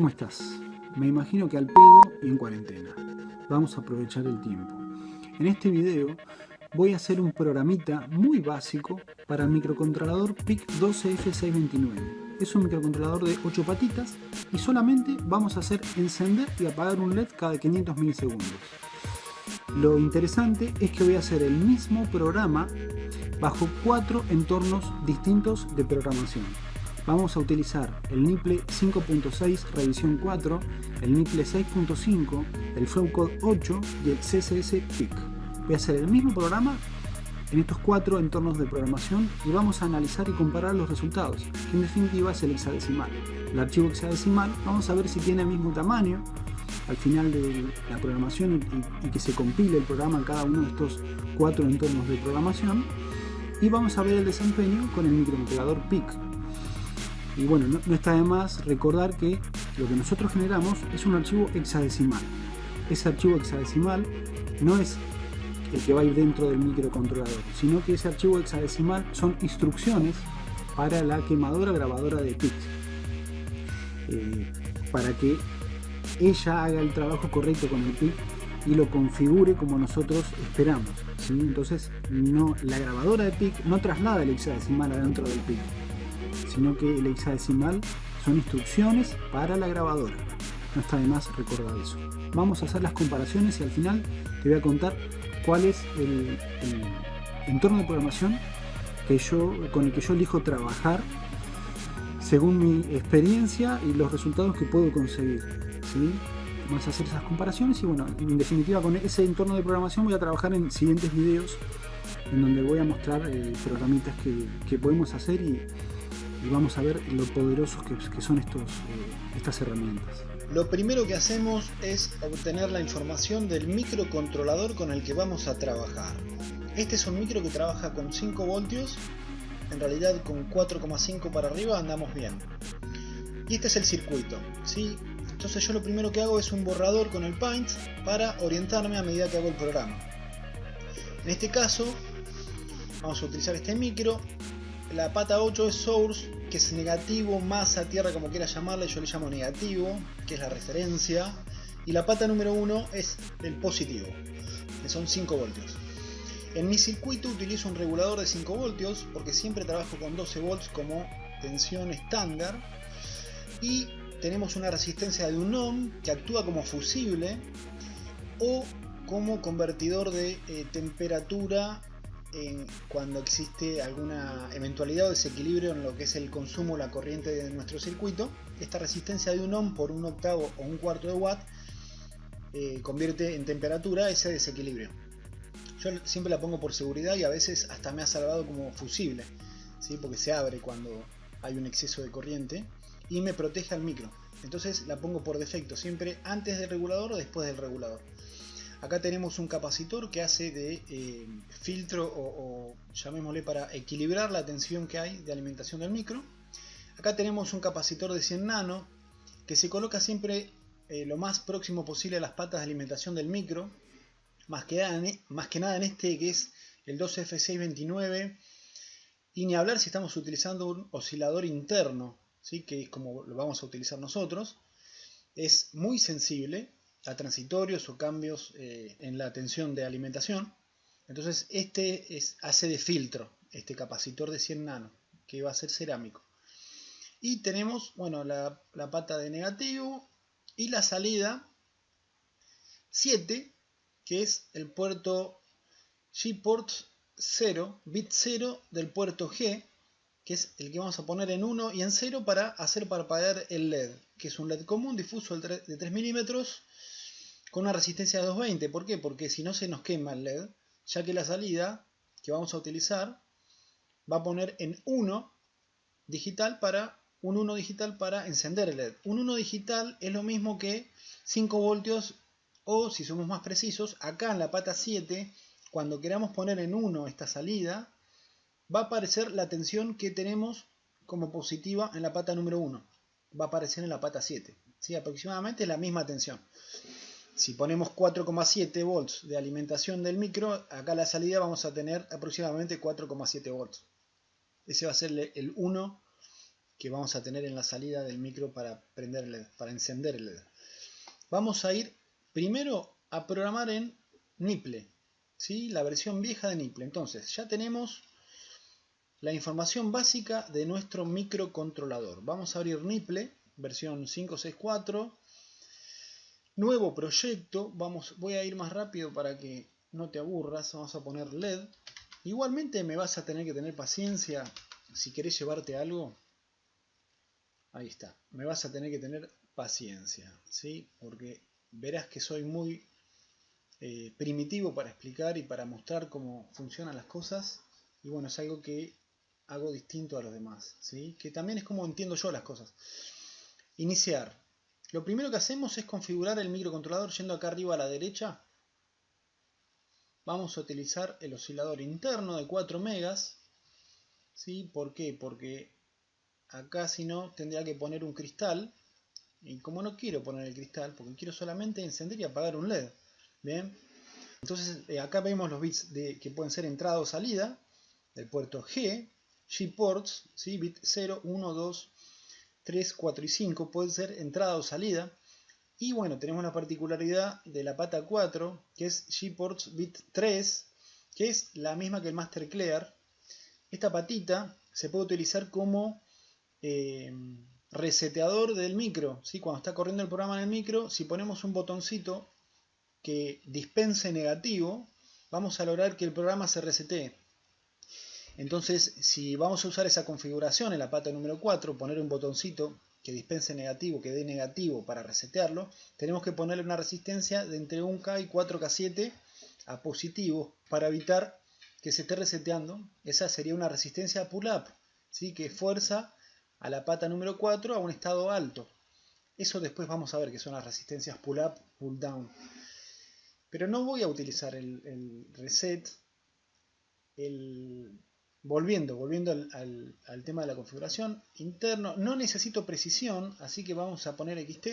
¿Cómo estás? Me imagino que al pedo y en cuarentena. Vamos a aprovechar el tiempo. En este video voy a hacer un programita muy básico para el microcontrolador PIC12F629. Es un microcontrolador de 8 patitas y solamente vamos a hacer encender y apagar un LED cada 500 milisegundos. Lo interesante es que voy a hacer el mismo programa bajo 4 entornos distintos de programación. Vamos a utilizar el NIPLE 5.6 revisión 4, el NIPLE 6.5, el Flowcode 8 y el CSS PIC. Voy a hacer el mismo programa en estos 4 entornos de programación y vamos a analizar y comparar los resultados, que en definitiva es el hexadecimal. El archivo hexadecimal vamos a ver si tiene el mismo tamaño al final de la programación y que se compile el programa en cada uno de estos 4 entornos de programación, y vamos a ver el desempeño con el microcontrolador PIC. Y bueno, no está de más recordar que lo que nosotros generamos es un archivo hexadecimal. Ese archivo hexadecimal no es el que va a ir dentro del microcontrolador, sino que ese archivo hexadecimal son instrucciones para la quemadora grabadora de PIC, para que ella haga el trabajo correcto con el PIC y lo configure como nosotros esperamos, ¿sí? Entonces la grabadora de PIC no traslada el hexadecimal adentro del PIC, sino que el hexadecimal son instrucciones para la grabadora. No está de más recordar eso. Vamos a hacer las comparaciones y al final te voy a contar cuál es el entorno de programación con el que yo elijo trabajar según mi experiencia y los resultados que puedo conseguir, ¿sí? Vamos a hacer esas comparaciones y bueno, en definitiva con ese entorno de programación voy a trabajar en siguientes videos en donde voy a mostrar programitas que podemos hacer y vamos a ver lo poderosos que son estas herramientas. Lo primero que hacemos es obtener la información del microcontrolador con el que vamos a trabajar. Este es un micro que trabaja con 5 voltios, en realidad con 4,5 para arriba andamos bien. Y este es el circuito, ¿sí? Entonces yo lo primero que hago es un borrador con el Paint para orientarme a medida que hago el programa. En este caso vamos a utilizar este micro. La pata 8 es source, que es negativo, masa, tierra, como quieras llamarle, yo le llamo negativo, que es la referencia. Y la pata número 1 es el positivo, que son 5 voltios. En mi circuito utilizo un regulador de 5 voltios, porque siempre trabajo con 12 volts como tensión estándar. Y tenemos una resistencia de 1 ohm que actúa como fusible o como convertidor de temperatura cuando existe alguna eventualidad o desequilibrio en lo que es el consumo o la corriente de nuestro circuito. Esta resistencia de 1 ohm por 1/8 o 1/4 de watt convierte en temperatura ese desequilibrio. Yo siempre la pongo por seguridad y a veces hasta me ha salvado como fusible, ¿sí? Porque se abre cuando hay un exceso de corriente y me protege al micro. Entonces la pongo por defecto, siempre antes del regulador o después del regulador. Acá tenemos un capacitor que hace de filtro o llamémosle para equilibrar la tensión que hay de alimentación del micro. Acá tenemos un capacitor de 100 nano que se coloca siempre lo más próximo posible a las patas de alimentación del micro, más que nada en este que es el 12F629, y ni hablar si estamos utilizando un oscilador interno, ¿sí? Que es como lo vamos a utilizar nosotros. Es muy sensible a transitorios o cambios en la tensión de alimentación. Entonces hace de filtro, este capacitor de 100 nano, que va a ser cerámico. Y tenemos, bueno, la pata de negativo y la salida 7, que es el puerto G-port 0, bit 0 del puerto G, que es el que vamos a poner en 1 y en 0 para hacer parpadear el LED, que es un LED común difuso de 3 milímetros con una resistencia de 220. ¿Por qué? Porque si no se nos quema el LED, ya que la salida que vamos a utilizar va a poner en 1 digital para encender el LED. Un 1 digital es lo mismo que 5 voltios, o si somos más precisos, acá en la pata 7, cuando queramos poner en 1 esta salida, va a aparecer la tensión que tenemos como positiva en la pata número 1. Va a aparecer en la pata 7. ¿Sí? Aproximadamente la misma tensión. Si ponemos 4,7 volts de alimentación del micro, acá la salida vamos a tener aproximadamente 4,7 volts. Ese va a ser el 1 que vamos a tener en la salida del micro para prender el LED, para encender el LED. Vamos a ir primero a programar en Nipple, ¿sí? La versión vieja de Nipple. Entonces ya tenemos la información básica de nuestro microcontrolador. Vamos a abrir Nipple, versión 5.6.4. Nuevo proyecto. Voy a ir más rápido para que no te aburras. Vamos a poner LED. Igualmente me vas a tener que tener paciencia. Si querés llevarte algo, ahí está. Me vas a tener que tener paciencia, ¿sí? Porque verás que soy muy primitivo para explicar y para mostrar cómo funcionan las cosas. Y bueno, es algo que hago distinto a los demás, ¿sí? Que también es como entiendo yo las cosas. Iniciar. Lo primero que hacemos es configurar el microcontrolador yendo acá arriba a la derecha. Vamos a utilizar el oscilador interno de 4 megas. ¿Sí? ¿Por qué? Porque acá si no tendría que poner un cristal. Y como no quiero poner el cristal, porque quiero solamente encender y apagar un LED. Bien. Entonces acá vemos los bits que pueden ser entrada o salida. Del puerto G. G-ports. ¿Sí? Bit 0, 1, 2, 3, 4 y 5. Puede ser entrada o salida. Y bueno, tenemos la particularidad de la pata 4, que es G-ports bit 3, que es la misma que el master clear. Esta patita se puede utilizar como reseteador del micro, ¿sí? Cuando está corriendo el programa en el micro, si ponemos un botoncito que dispense negativo, vamos a lograr que el programa se resetee. Entonces, si vamos a usar esa configuración en la pata número 4, poner un botoncito que dispense negativo, que dé negativo para resetearlo, tenemos que ponerle una resistencia de entre 1K y 4K7 a positivo para evitar que se esté reseteando. Esa sería una resistencia pull-up, ¿sí? Que fuerza a la pata número 4 a un estado alto. Eso después vamos a ver que son las resistencias pull-up, pull-down. Pero no voy a utilizar el reset, Volviendo al tema de la configuración interno, no necesito precisión, así que vamos a poner XT.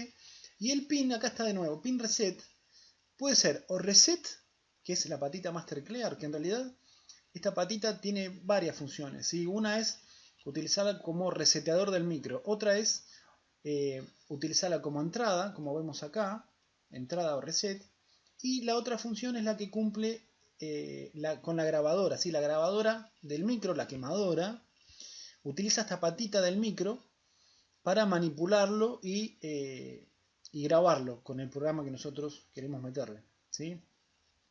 Y el pin, acá está de nuevo, pin reset, puede ser o reset, que es la patita master clear, que en realidad esta patita tiene varias funciones, ¿sí? Una es utilizarla como reseteador del micro, otra es utilizarla como entrada, como vemos acá, entrada o reset, y la otra función es la que cumple con la grabadora, ¿sí? La grabadora del micro, la quemadora, utiliza esta patita del micro para manipularlo y grabarlo con el programa que nosotros queremos meterle, ¿sí?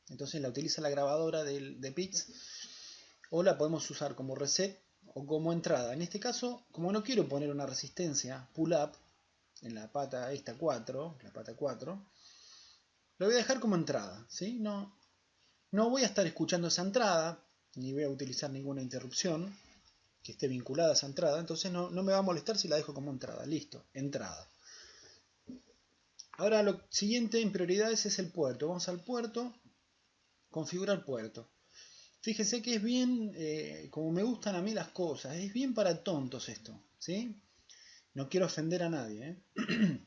Entonces la utiliza la grabadora de bits, o la podemos usar como reset o como entrada. En este caso, como no quiero poner una resistencia pull-up en la pata esta 4, la pata 4, lo voy a dejar como entrada, ¿sí? No voy a estar escuchando esa entrada, ni voy a utilizar ninguna interrupción que esté vinculada a esa entrada, entonces no me va a molestar si la dejo como entrada. Listo, entrada. Ahora lo siguiente en prioridades es el puerto. Vamos al puerto, configurar puerto. Fíjense que es bien, como me gustan a mí las cosas, es bien para tontos esto, ¿sí? No quiero ofender a nadie, ¿eh?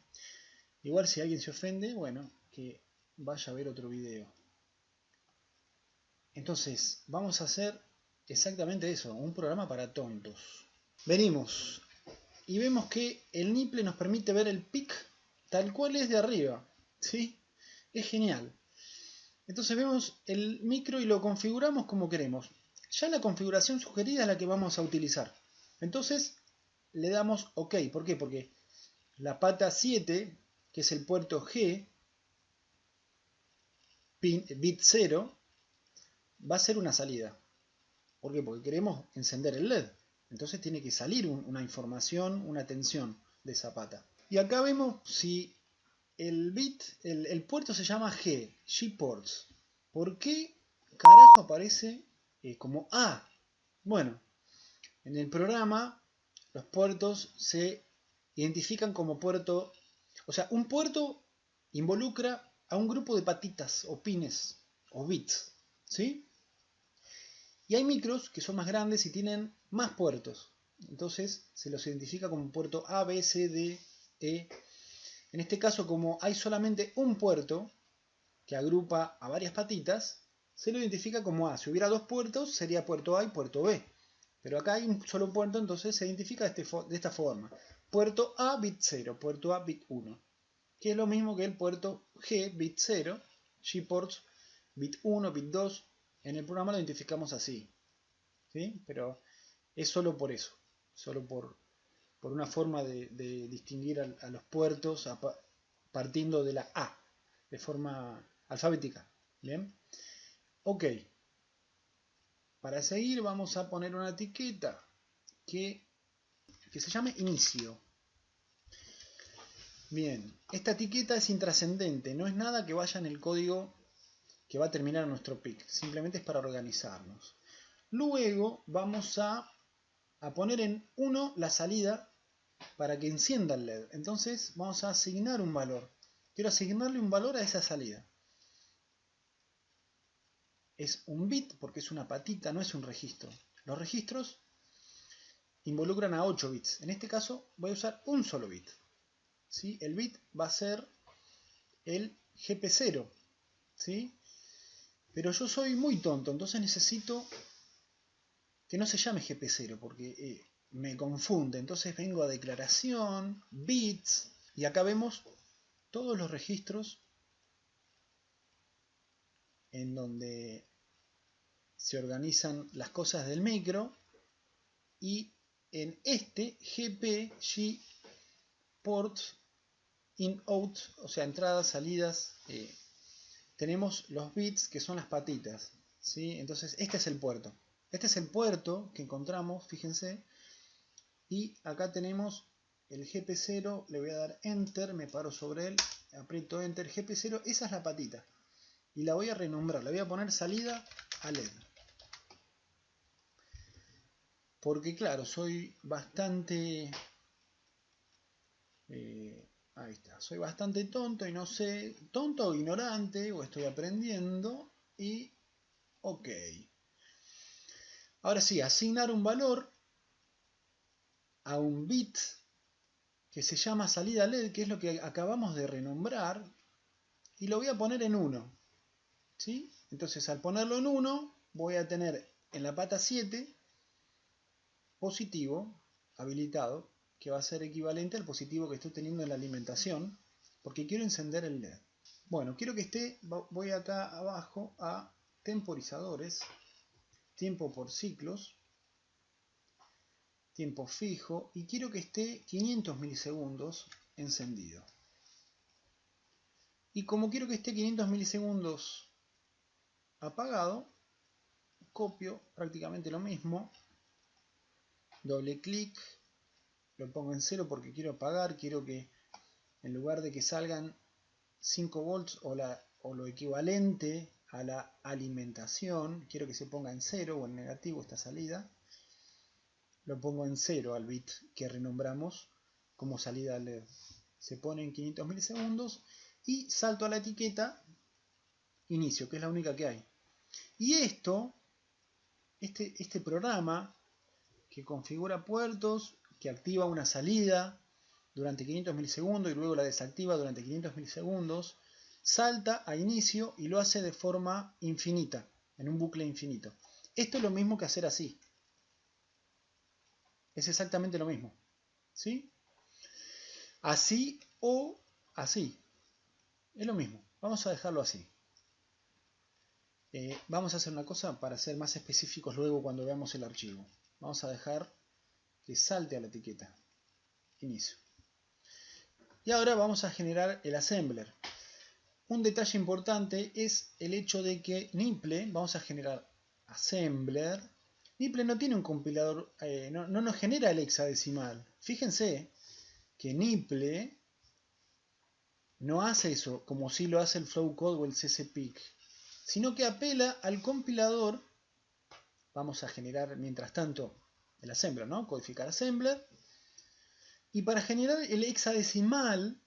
Igual si alguien se ofende, bueno, que vaya a ver otro video. Entonces, vamos a hacer exactamente eso, un programa para tontos. Venimos y vemos que el Nipple nos permite ver el PIC tal cual es de arriba, ¿sí? Es genial. Entonces vemos el micro y lo configuramos como queremos. Ya la configuración sugerida es la que vamos a utilizar. Entonces le damos OK. ¿Por qué? Porque la pata 7, que es el puerto G, bit 0, va a ser una salida. ¿Por qué? Porque queremos encender el LED. Entonces tiene que salir una información, una tensión de esa pata. Y acá vemos si el bit, el puerto se llama G-ports. ¿Por qué carajo aparece como A? Bueno, en el programa los puertos se identifican como puerto. O sea, un puerto involucra a un grupo de patitas o pines o bits, ¿sí? Y hay micros que son más grandes y tienen más puertos. Entonces se los identifica como puerto A, B, C, D, E. En este caso, como hay solamente un puerto que agrupa a varias patitas, se lo identifica como A. Si hubiera dos puertos, sería puerto A y puerto B. Pero acá hay un solo puerto, entonces se identifica de esta forma. Puerto A, bit 0, puerto A, bit 1. Que es lo mismo que el puerto G, bit 0, G-ports, bit 1, bit 2. En el programa lo identificamos así. ¿Sí? Pero es solo por eso. Solo por una forma de distinguir a los puertos partiendo de la A, de forma alfabética. ¿Bien? Ok. Para seguir vamos a poner una etiqueta que se llame inicio. Bien, esta etiqueta es intrascendente, no es nada que vaya en el código que va a terminar nuestro PIC, simplemente es para organizarnos. Luego vamos a poner en 1 la salida para que encienda el LED. Entonces vamos a asignar un valor. Quiero asignarle un valor a esa salida. Es un bit porque es una patita, no es un registro. Los registros involucran a 8 bits. En este caso voy a usar un solo bit. ¿Sí? El bit va a ser el GP0. ¿Sí? Pero yo soy muy tonto, entonces necesito que no se llame GP0 porque me confunde. Entonces vengo a declaración, bits, y acá vemos todos los registros en donde se organizan las cosas del micro, y en este GP, G, ports, in, out, o sea, entradas, salidas, tenemos los bits que son las patitas, ¿sí? Entonces este es el puerto. Este es el puerto que encontramos, fíjense, y acá tenemos el GP0, le voy a dar Enter, me paro sobre él, aprieto Enter, GP0, esa es la patita. Y la voy a renombrar, le voy a poner salida a LED. Porque claro, soy bastante... ahí está, soy bastante tonto y no sé, tonto o ignorante, o estoy aprendiendo, y ok. Ahora sí, asignar un valor a un bit que se llama salida LED, que es lo que acabamos de renombrar, y lo voy a poner en 1. ¿Sí? Entonces al ponerlo en 1, voy a tener en la pata 7 positivo habilitado, que va a ser equivalente al positivo que estoy teniendo en la alimentación, porque quiero encender el LED. Bueno, quiero que esté, voy acá abajo a temporizadores, tiempo por ciclos, tiempo fijo, y quiero que esté 500 milisegundos encendido. Y como quiero que esté 500 milisegundos apagado, copio prácticamente lo mismo, doble clic, lo pongo en 0 porque quiero apagar, quiero que en lugar de que salgan 5 volts o lo equivalente a la alimentación, quiero que se ponga en 0 o en negativo esta salida, lo pongo en 0 al bit que renombramos como salida LED. Se pone en 500 milisegundos y salto a la etiqueta inicio, que es la única que hay. Y este programa que configura puertos, que activa una salida durante 500 milisegundos y luego la desactiva durante 500 milisegundos, salta a inicio y lo hace de forma infinita, en un bucle infinito. Esto es lo mismo que hacer así. Es exactamente lo mismo. ¿Sí? Así o así. Es lo mismo. Vamos a dejarlo así. Vamos a hacer una cosa para ser más específicos luego cuando veamos el archivo. Vamos a dejar que salte a la etiqueta inicio. Y ahora vamos a generar el assembler. Un detalle importante es el hecho de que Nipple, vamos a generar assembler. Nipple no tiene un compilador, no nos genera el hexadecimal. Fíjense que Nipple no hace eso como si lo hace el Flowcode o el CCPIC, sino que apela al compilador. Vamos a generar mientras tanto el assembler, ¿no? Codificar assembler. Y para generar el hexadecimal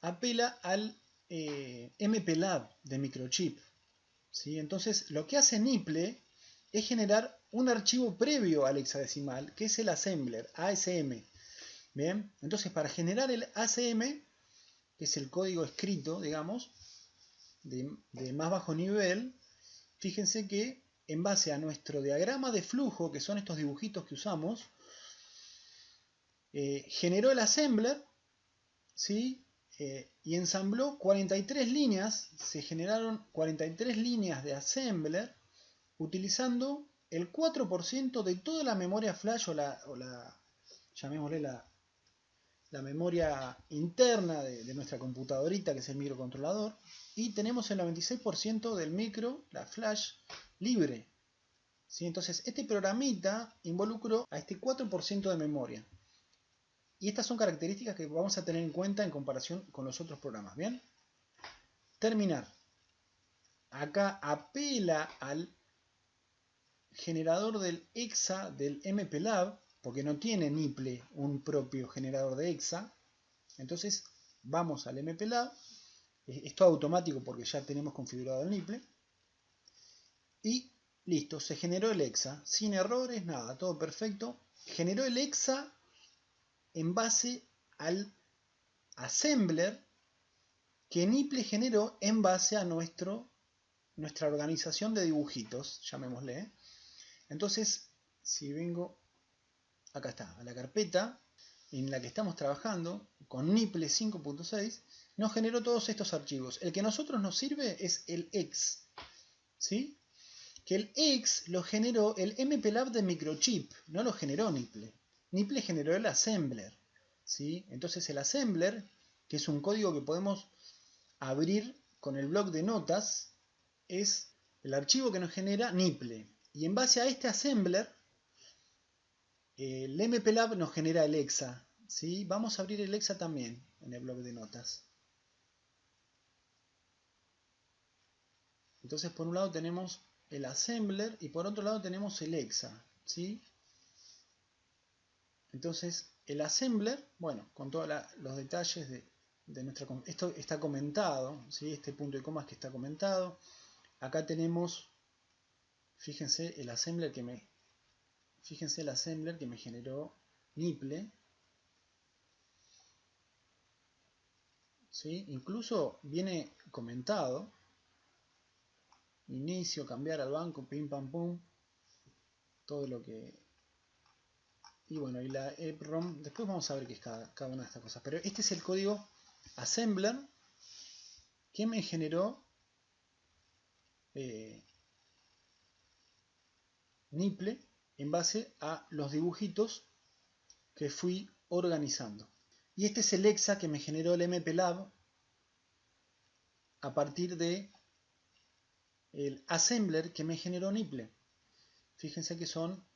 apela al MPLAB de Microchip. ¿Sí? Entonces lo que hace Nipple es generar un archivo previo al hexadecimal, que es el assembler, ASM. Bien, entonces para generar el ASM, que es el código escrito, digamos, de más bajo nivel, fíjense que en base a nuestro diagrama de flujo, que son estos dibujitos que usamos, generó el assembler, ¿sí? Y ensambló 43 líneas, se generaron 43 líneas de assembler utilizando el 4% de toda la memoria flash llamémosle la memoria interna de nuestra computadorita, que es el microcontrolador, y tenemos el 96% del micro, la flash, libre. ¿Sí? Entonces este programita involucró a este 4% de memoria. Y estas son características que vamos a tener en cuenta en comparación con los otros programas. ¿Bien? Terminar. Acá apela al generador del EXA del MPLAB, porque no tiene Nipple un propio generador de EXA. Entonces vamos al MPLAB. Esto es automático porque ya tenemos configurado el Nipple. Y listo, se generó el EXA. Sin errores, nada, todo perfecto. Generó el EXA en base al assembler que Nipple generó en base a nuestra organización de dibujitos, llamémosle. Entonces, si vengo, acá está, a la carpeta en la que estamos trabajando, con Nipple 5.6, nos generó todos estos archivos. El que a nosotros nos sirve es el EX, ¿sí? Que el EX lo generó el MPLAB de Microchip, no lo generó Nipple. Nipple generó el assembler, ¿sí? Entonces el assembler, que es un código que podemos abrir con el bloc de notas, es el archivo que nos genera Nipple. Y en base a este assembler, el MPLAB nos genera el EXA, ¿sí? Vamos a abrir el EXA también en el bloc de notas. Entonces por un lado tenemos el assembler y por otro lado tenemos el EXA, ¿sí? Entonces el assembler, bueno, con todos los detalles de nuestra... Esto está comentado, ¿sí? Este punto y comas que está comentado. Acá tenemos, fíjense el assembler que me generó Nipple, ¿sí? Incluso viene comentado: inicio, cambiar al banco, pim pam pum, todo lo que... Y bueno, y la EPROM, después vamos a ver qué es cada una de estas cosas. Pero este es el código assembler que me generó Nipple en base a los dibujitos que fui organizando. Y este es el EXA que me generó el MPLAB a partir de el assembler que me generó Nipple. Fíjense que son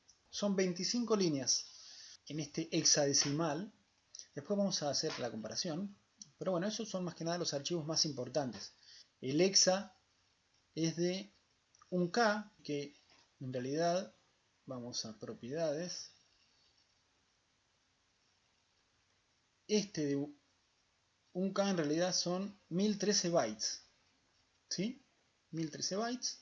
25 líneas en este hexadecimal. Después vamos a hacer la comparación. Pero bueno, esos son más que nada los archivos más importantes. El EXA es de 1K, que en realidad, vamos a propiedades. Este de 1K en realidad son 1013 bytes. ¿Sí? 1013 bytes.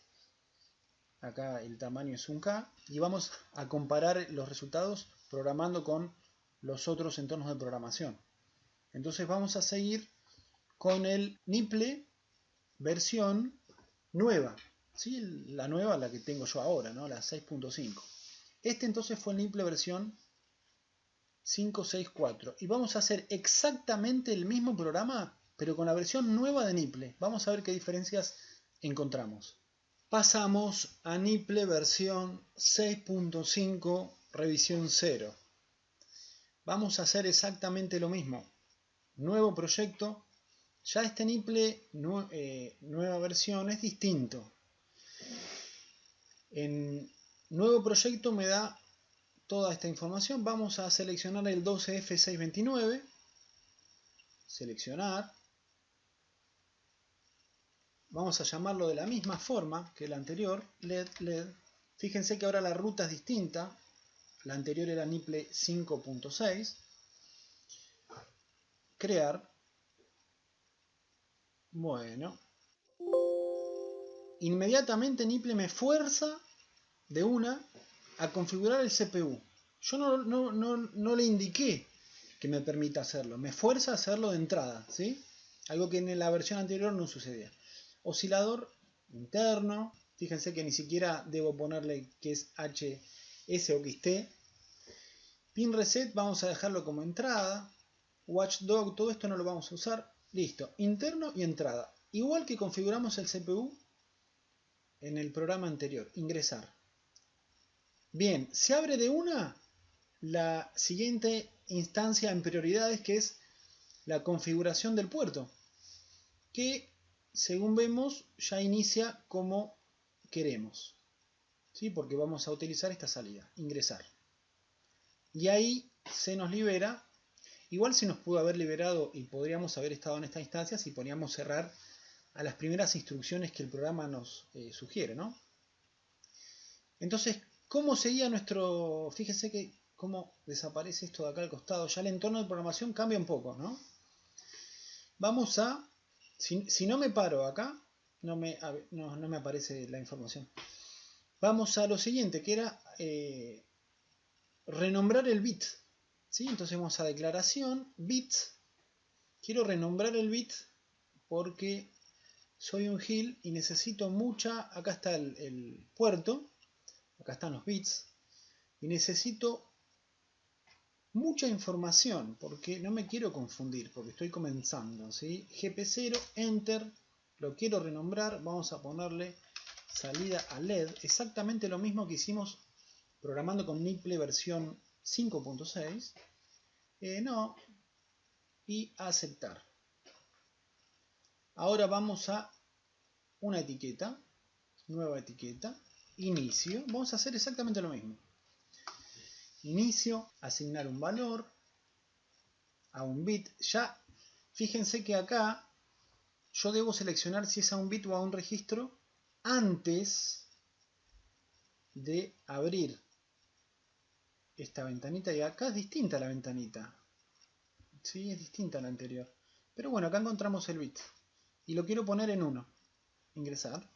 Acá el tamaño es 1K. Y vamos a comparar los resultados programando con los otros entornos de programación. Entonces vamos a seguir con el Nipple versión nueva, ¿sí? La nueva, la que tengo yo ahora, ¿no? La 6.5. Este entonces fue el Nipple versión 5.6.4. Y vamos a hacer exactamente el mismo programa, pero con la versión nueva de Nipple. Vamos a ver qué diferencias encontramos. Pasamos a Nipple versión 6.5 revisión 0. Vamos a hacer exactamente lo mismo. Nuevo proyecto. Ya este Nipple nueva versión es distinto. En nuevo proyecto me da toda esta información. Vamos a seleccionar el 12F629. Seleccionar. Vamos a llamarlo de la misma forma que el anterior, LED. Fíjense que ahora la ruta es distinta. La anterior era Nipple 5.6. Crear. Bueno. Inmediatamente Nipple me fuerza de una a configurar el CPU. Yo no le indiqué que me permita hacerlo. Me fuerza a hacerlo de entrada, ¿sí? Algo que en la versión anterior no sucedía. Oscilador interno. Fíjense que ni siquiera debo ponerle que es HS o XT. Pin reset vamos a dejarlo como entrada. Watchdog, todo esto no lo vamos a usar. Listo, interno y entrada. Igual que configuramos el CPU en el programa anterior, ingresar. Bien, se abre de una la siguiente instancia en prioridades, que es la configuración del puerto, que según vemos ya inicia como queremos, ¿sí? Porque vamos a utilizar esta salida, ingresar. Y ahí se nos libera. Igual se nos pudo haber liberado y podríamos haber estado en esta instancia si poníamos cerrar a las primeras instrucciones que el programa nos sugiere, ¿no? Entonces, ¿cómo seguía nuestro...? Fíjese que cómo desaparece esto de acá al costado. Ya el entorno de programación cambia un poco, ¿no? Vamos a... Si no me paro acá, no me aparece la información. Vamos a lo siguiente, que era renombrar el bit. ¿Sí? Entonces vamos a declaración, bit. Quiero renombrar el bit porque soy un gil y necesito mucha... Acá está el puerto. Acá están los bits. Y necesito mucha información porque no me quiero confundir, porque estoy comenzando, ¿sí? GP0, Enter, lo quiero renombrar, vamos a ponerle salida a LED, exactamente lo mismo que hicimos programando con Nipple versión 5.6, no, y aceptar. Ahora vamos a una etiqueta, nueva etiqueta, inicio, vamos a hacer exactamente lo mismo. Inicio, asignar un valor a un bit. Ya, fíjense que acá yo debo seleccionar si es a un bit o a un registro antes de abrir esta ventanita. Y acá es distinta la ventanita. Sí, es distinta a la anterior. Pero bueno, acá encontramos el bit. Y lo quiero poner en 1. Ingresar.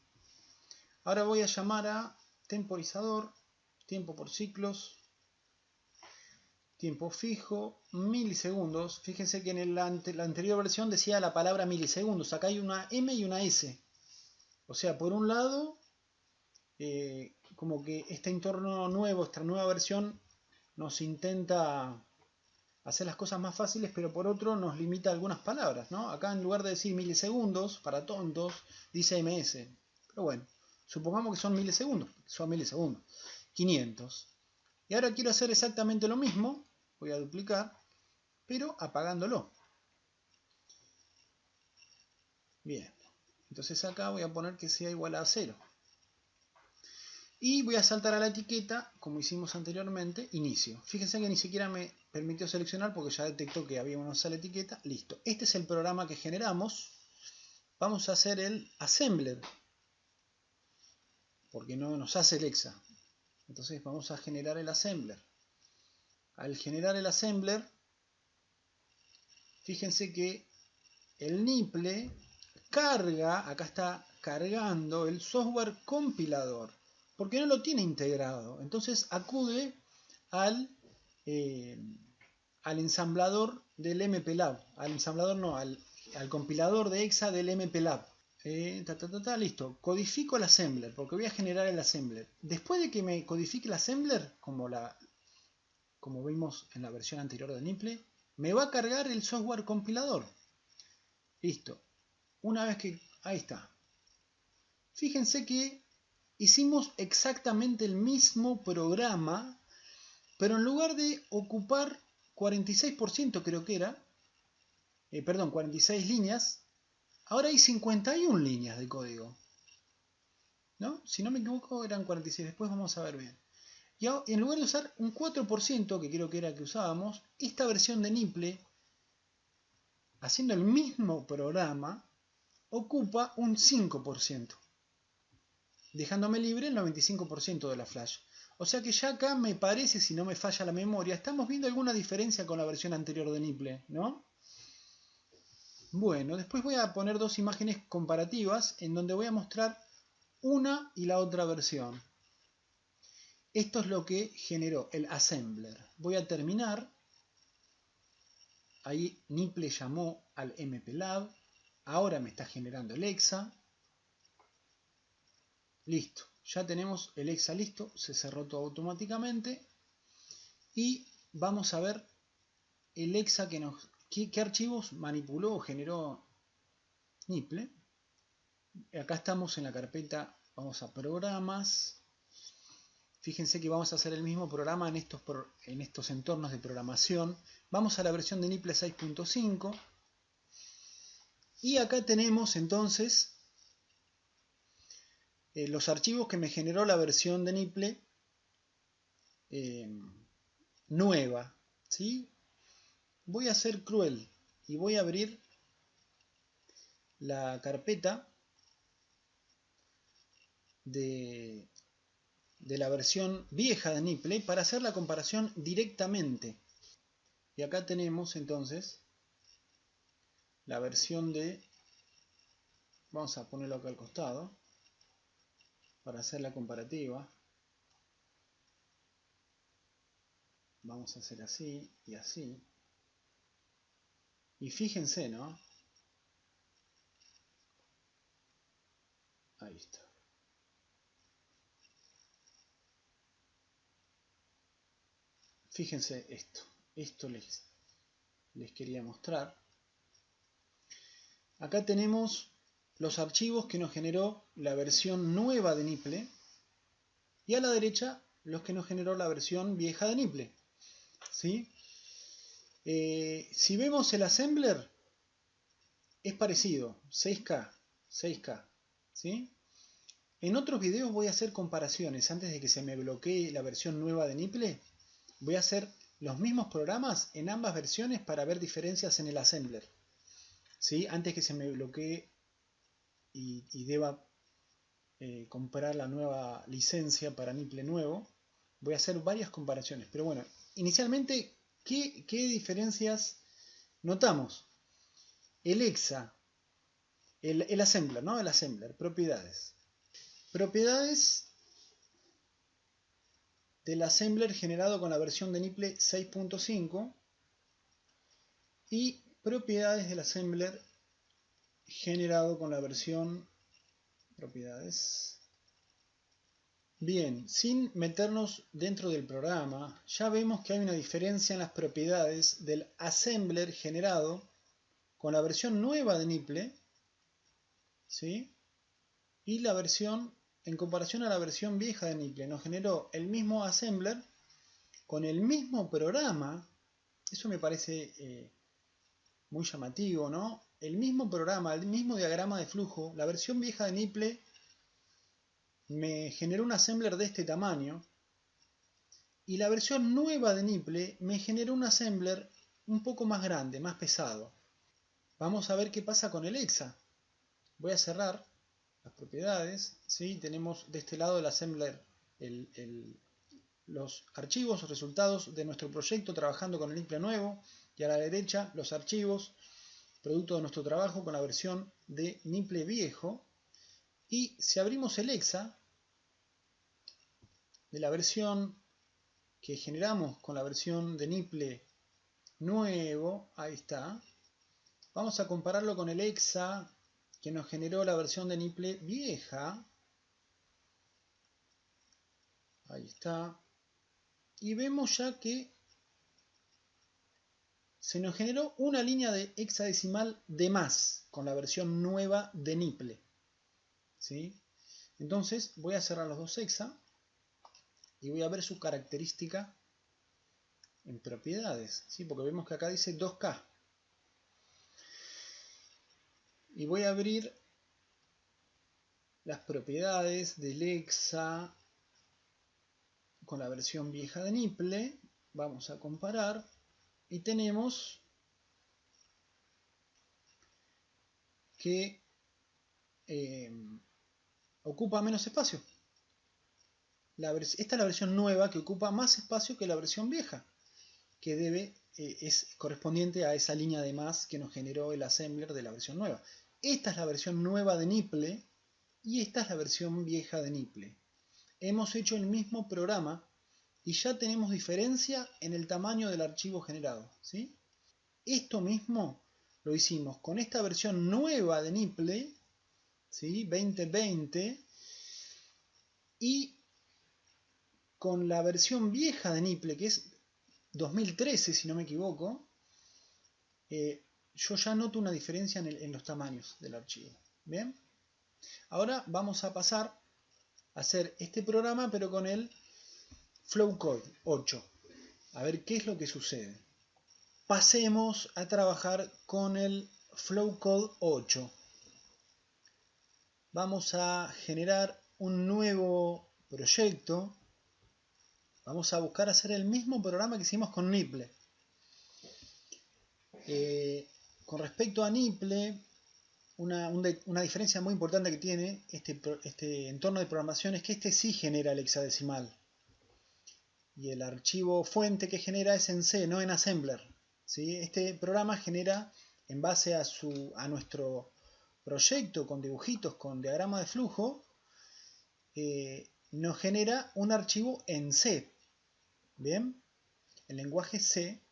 Ahora voy a llamar a temporizador, tiempo por ciclos, tiempo fijo, milisegundos. Fíjense que en la anterior versión decía la palabra milisegundos. Acá hay una M y una S. O sea, por un lado, como que este entorno nuevo, esta nueva versión, nos intenta hacer las cosas más fáciles, pero por otro nos limita algunas palabras, ¿no? Acá en lugar de decir milisegundos, para tontos, dice ms. Pero bueno, supongamos que son milisegundos, 500. Y ahora quiero hacer exactamente lo mismo, voy a duplicar, pero apagándolo. Bien, entonces acá voy a poner que sea igual a 0. Y voy a saltar a la etiqueta, como hicimos anteriormente, inicio. Fíjense que ni siquiera me permitió seleccionar porque ya detectó que había una sola etiqueta. Listo. Este es el programa que generamos. Vamos a hacer el assembler, porque no nos hace el exa. Entonces vamos a generar el assembler. Al generar el assembler, fíjense que el Nipple carga, acá está cargando el software compilador, porque no lo tiene integrado. Entonces acude al ensamblador del MPLAB. Al ensamblador no, al compilador de EXA del MPLAB. Listo. Codifico el assembler, porque voy a generar el assembler. Después de que me codifique el assembler, como vimos en la versión anterior de Nipple, me va a cargar el software compilador. Listo. Una vez que... Ahí está. Fíjense que hicimos exactamente el mismo programa, pero en lugar de ocupar 46% creo que era, 46 líneas, ahora hay 51 líneas de código. ¿No? Si no me equivoco eran 46, después vamos a ver bien. Y en lugar de usar un 4%, que creo que era que usábamos, esta versión de Nipple, haciendo el mismo programa, ocupa un 5%, dejándome libre el 95% de la flash. O sea que ya acá me parece, si no me falla la memoria, estamos viendo alguna diferencia con la versión anterior de Nipple, ¿no? Bueno, después voy a poner dos imágenes comparativas en donde voy a mostrar una y la otra versión. Esto es lo que generó el assembler. Voy a terminar. Ahí Nipple llamó al MPLAB. Ahora me está generando el EXA. Listo, ya tenemos el exa listo, se cerró todo automáticamente. Y vamos a ver el exa que qué archivos manipuló o generó Nipple. Acá estamos en la carpeta, vamos a programas. Fíjense que vamos a hacer el mismo programa en estos entornos de programación. Vamos a la versión de Nipple 6.5. Y acá tenemos entonces los archivos que me generó la versión de Nipple nueva. ¿Sí? Voy a ser cruel y voy a abrir la carpeta de la versión vieja de Nipple para hacer la comparación directamente. Y acá tenemos entonces la versión de, vamos a ponerlo acá al costado para hacer la comparativa. Vamos a hacer así y así. Y fíjense, ¿no? Ahí está. Fíjense esto. Esto les quería mostrar. Acá tenemos los archivos que nos generó la versión nueva de Nipple. Y a la derecha los que nos generó la versión vieja de Nipple. ¿Sí? Si vemos el assembler, es parecido, 6K, 6K, ¿sí? En otros videos voy a hacer comparaciones, antes de que se me bloquee la versión nueva de Nipple, voy a hacer los mismos programas en ambas versiones para ver diferencias en el assembler, ¿sí? Antes que se me bloquee y deba comprar la nueva licencia para Nipple nuevo, voy a hacer varias comparaciones, pero bueno, inicialmente, ¿qué diferencias notamos? El exa, el assembler, ¿no? El assembler, propiedades. Propiedades del assembler generado con la versión de Nipple 6.5 y propiedades del assembler generado con la versión propiedades. Bien, sin meternos dentro del programa, ya vemos que hay una diferencia en las propiedades del assembler generado con la versión nueva de Nipple, ¿sí? Y la versión, en comparación a la versión vieja de Nipple, nos generó el mismo assembler con el mismo programa. Eso me parece muy llamativo, ¿no? El mismo programa, el mismo diagrama de flujo. La versión vieja de Nipple me generó un assembler de este tamaño y la versión nueva de Nipple me generó un assembler un poco más grande, más pesado. Vamos a ver qué pasa con el exa. Voy a cerrar las propiedades, ¿sí? Tenemos de este lado el assembler, los archivos, resultados de nuestro proyecto trabajando con el Nipple nuevo, y a la derecha los archivos, producto de nuestro trabajo con la versión de Nipple viejo. Y si abrimos el exa de la versión que generamos con la versión de Nipple nuevo, ahí está, vamos a compararlo con el exa que nos generó la versión de Nipple vieja. Ahí está. Y vemos ya que se nos generó una línea de hexadecimal de más con la versión nueva de Nipple, ¿sí? Entonces voy a cerrar los dos hexa y voy a ver su característica en propiedades, ¿sí? Porque vemos que acá dice 2K. Y voy a abrir las propiedades del hexa con la versión vieja de Nipple. Vamos a comparar y tenemos que ocupa menos espacio. Esta es la versión nueva que ocupa más espacio que la versión vieja, que es correspondiente a esa línea de más que nos generó el assembler de la versión nueva. Esta es la versión nueva de Nipple y esta es la versión vieja de Nipple. Hemos hecho el mismo programa y ya tenemos diferencia en el tamaño del archivo generado, ¿sí? Esto mismo lo hicimos con esta versión nueva de Nipple, ¿sí? 2020, Y con la versión vieja de Nipple, que es 2013 si no me equivoco, yo ya noto una diferencia en los tamaños del archivo. Bien, ahora vamos a pasar a hacer este programa pero con el Flowcode 8. A ver qué es lo que sucede. Pasemos a trabajar con el Flowcode 8. Vamos a generar un nuevo proyecto. Vamos a buscar hacer el mismo programa que hicimos con Nipple. Con respecto a Nipple, una diferencia muy importante que tiene este entorno de programación es que este sí genera el hexadecimal. Y el archivo fuente que genera es en C, no en Assembler. ¿Sí? Este programa genera, en base a nuestro proyecto con dibujitos, con diagrama de flujo, nos genera un archivo en C. Bien, el lenguaje C,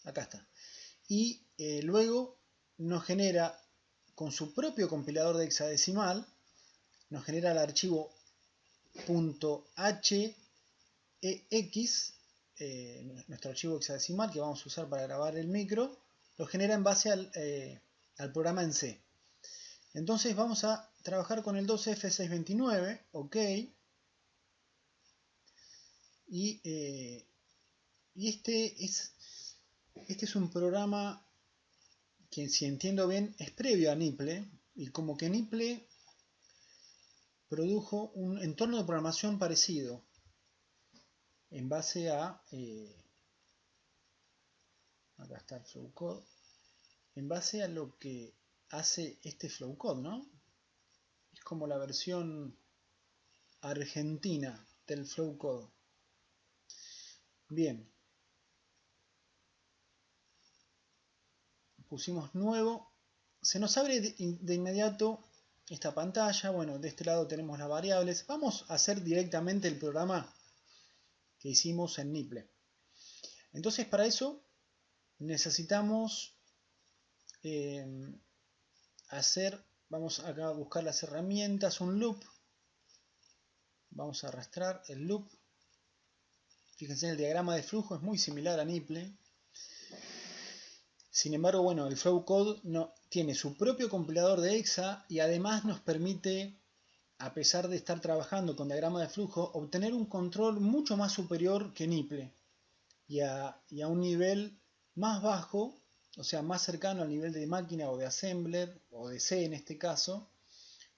acá está. Y luego nos genera, con su propio compilador de hexadecimal, nos genera el archivo .hex, nuestro archivo hexadecimal que vamos a usar para grabar el micro, lo genera en base al programa en C. Entonces vamos a trabajar con el 2F629, ok. Y este es un programa que, si entiendo bien, es previo a Nipple, y como que Nipple produjo un entorno de programación parecido en base a acá está el Flowcode, en base a lo que hace este Flowcode, ¿no? Es como la versión argentina del Flowcode. Bien, pusimos nuevo, se nos abre de inmediato esta pantalla. Bueno, de este lado tenemos las variables. Vamos a hacer directamente el programa que hicimos en Nipple. Entonces, para eso necesitamos vamos acá a buscar las herramientas, un loop. Vamos a arrastrar el loop. Fíjense en el diagrama de flujo, es muy similar a Nipple. Sin embargo, bueno, el Flowcode tiene su propio compilador de hexa y además nos permite, a pesar de estar trabajando con diagrama de flujo, obtener un control mucho más superior que Nipple y a un nivel más bajo, o sea, más cercano al nivel de máquina o de assembler o de C en este caso,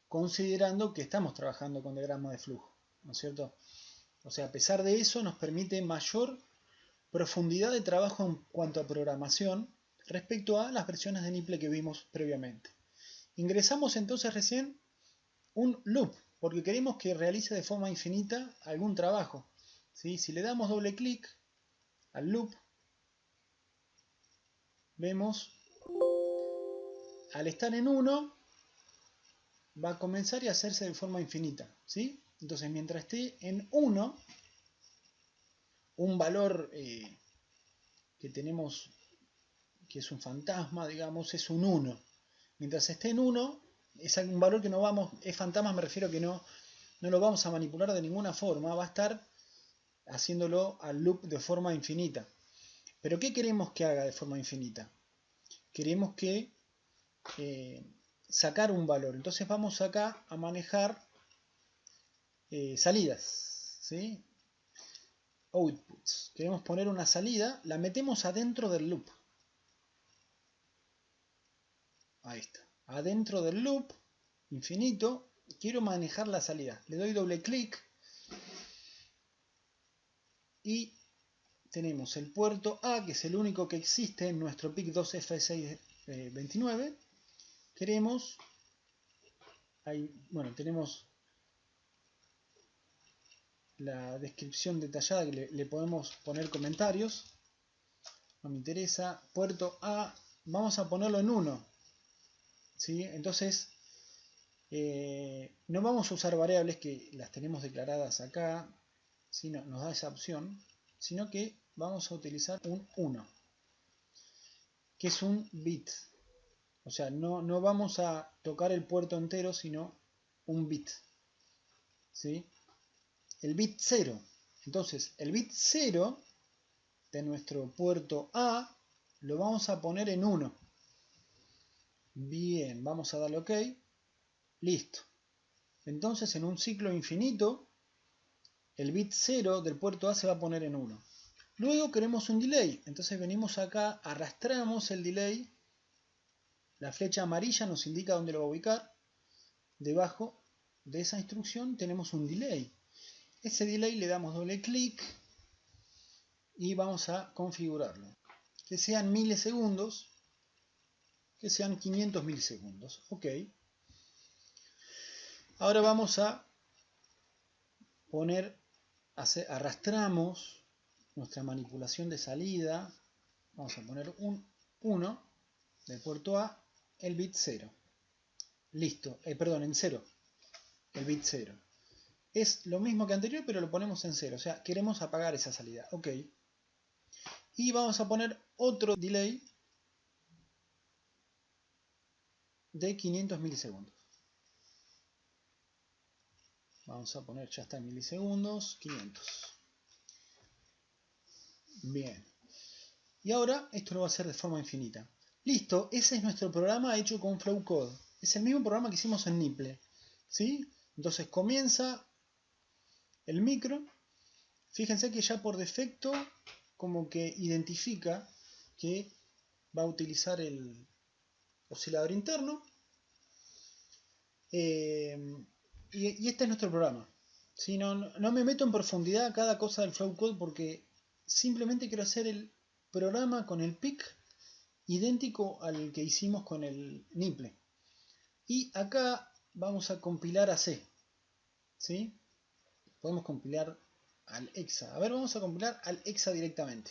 considerando que estamos trabajando con diagrama de flujo, ¿no es cierto? O sea, a pesar de eso nos permite mayor profundidad de trabajo en cuanto a programación respecto a las versiones de Nipple que vimos previamente. Ingresamos entonces recién un loop, porque queremos que realice de forma infinita algún trabajo. ¿Sí? Si le damos doble clic al loop, vemos, al estar en 1, va a comenzar y a hacerse de forma infinita. ¿Sí? Entonces, mientras esté en 1, un valor que tenemos, que es un fantasma, digamos, es un 1. Mientras esté en 1, es un valor que no vamos, es fantasma, me refiero que no lo vamos a manipular de ninguna forma, va a estar haciéndolo al loop de forma infinita. ¿Pero qué queremos que haga de forma infinita? Queremos que sacar un valor. Entonces vamos acá a manejar salidas, ¿sí? Outputs. Queremos poner una salida, la metemos adentro del loop. Ahí está. Adentro del loop infinito, quiero manejar la salida. Le doy doble clic y tenemos el puerto A, que es el único que existe en nuestro PIC 2F629. Queremos, bueno, tenemos la descripción detallada que le podemos poner comentarios. No me interesa. Puerto A, vamos a ponerlo en 1. ¿Sí? Entonces, no vamos a usar variables que las tenemos declaradas acá, ¿sí? Nos da esa opción, sino que vamos a utilizar un 1, que es un bit. O sea, no vamos a tocar el puerto entero, sino un bit. ¿Sí? el bit 0. Entonces, el bit 0 de nuestro puerto A lo vamos a poner en 1. Bien, vamos a darle OK. Listo. Entonces, en un ciclo infinito, el bit 0 del puerto A se va a poner en 1. Luego queremos un delay. Entonces venimos acá, arrastramos el delay. La flecha amarilla nos indica dónde lo va a ubicar. Debajo de esa instrucción tenemos un delay. Ese delay le damos doble clic y vamos a configurarlo. Que sean milisegundos, que sean 500 milisegundos. OK. Ahora vamos a poner, arrastramos nuestra manipulación de salida. Vamos a poner un 1 del puerto A, el bit 0. Listo, perdón, en 0. El bit 0. Es lo mismo que anterior, pero lo ponemos en 0. O sea, queremos apagar esa salida. OK. Y vamos a poner otro delay de 500 milisegundos. Vamos a poner, ya está en milisegundos, 500. Bien. Y ahora esto lo va a hacer de forma infinita. Listo, ese es nuestro programa hecho con Flowcode. Es el mismo programa que hicimos en Nipple. ¿Sí? Entonces comienza el micro. Fíjense que ya por defecto como que identifica que va a utilizar el oscilador interno. Y este es nuestro programa. ¿Sí? No me meto en profundidad a cada cosa del Flowcode porque simplemente quiero hacer el programa con el PIC idéntico al que hicimos con el Nipple. Y acá vamos a compilar a C. ¿Sí? Podemos compilar al hexa. A ver, vamos a compilar al hexa directamente.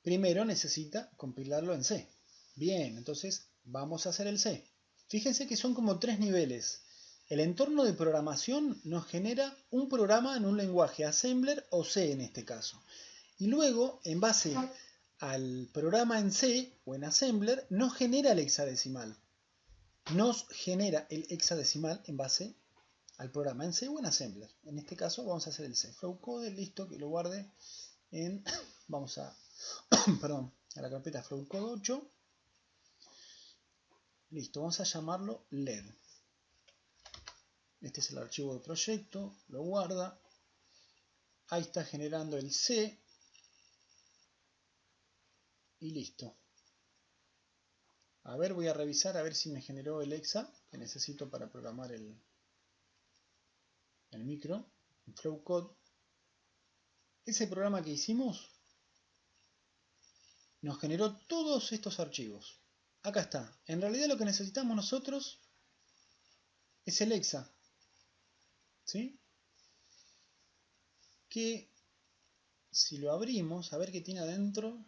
Primero necesita compilarlo en C. Bien, entonces vamos a hacer el C. Fíjense que son como 3 niveles. El entorno de programación nos genera un programa en un lenguaje Assembler o C en este caso. Y luego, en base al programa en C o en Assembler, nos genera el hexadecimal. Nos genera el hexadecimal en base al programa en C o en Assembler. En este caso vamos a hacer el C. Flowcode, listo, que lo guarde en... Vamos a... perdón, a la carpeta Flowcode 8. Listo, vamos a llamarlo LED. Este es el archivo de proyecto, lo guarda. Ahí está generando el C. Y listo. A ver, voy a revisar a ver si me generó el hexa que necesito para programar el micro, el Flowcode. Ese programa que hicimos nos generó todos estos archivos. Acá está. En realidad lo que necesitamos nosotros es el hexa. ¿Sí? Que si lo abrimos, a ver qué tiene adentro.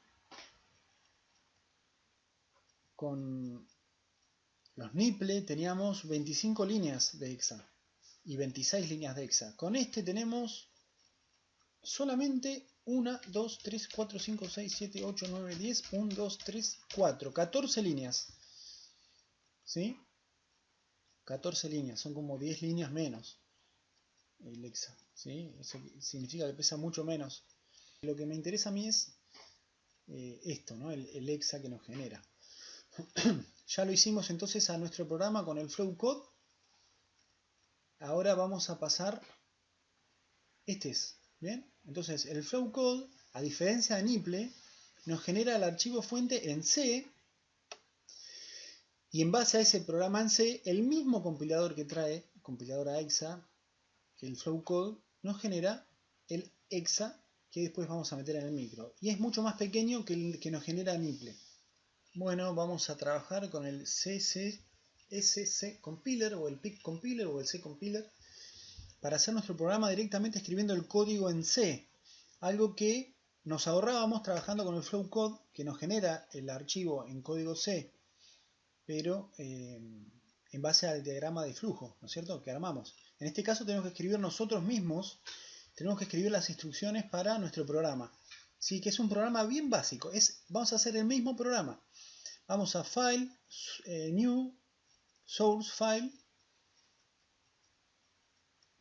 Con los Nipple teníamos 25 líneas de hexa y 26 líneas de hexa. Con este tenemos solamente 1, 2, 3, 4, 5, 6, 7, 8, 9, 10, 1, 2, 3, 4, 14 líneas. ¿Sí? 14 líneas, son como 10 líneas menos el hexa. ¿Sí? Eso significa que pesa mucho menos. Lo que me interesa a mí es esto, ¿no? El hexa que nos genera. Ya lo hicimos entonces a nuestro programa con el Flowcode. Ahora vamos a pasar. Este es, ¿bien? Entonces el Flowcode, a diferencia de Nipple, nos genera el archivo fuente en C. Y en base a ese programa en C, el mismo compilador que trae, compilador a hexa, el Flowcode, nos genera el hexa que después vamos a meter en el micro. Y es mucho más pequeño que el que nos genera Nipple. Bueno, vamos a trabajar con el SC Compiler o el PIC Compiler o el C Compiler para hacer nuestro programa directamente escribiendo el código en C. Algo que nos ahorrábamos trabajando con el Flowcode, que nos genera el archivo en código C, pero en base al diagrama de flujo, ¿no es cierto?, que armamos. En este caso tenemos que escribir nosotros mismos, tenemos que escribir las instrucciones para nuestro programa. Sí, que es un programa bien básico. Vamos a hacer el mismo programa. Vamos a File, New, Source File.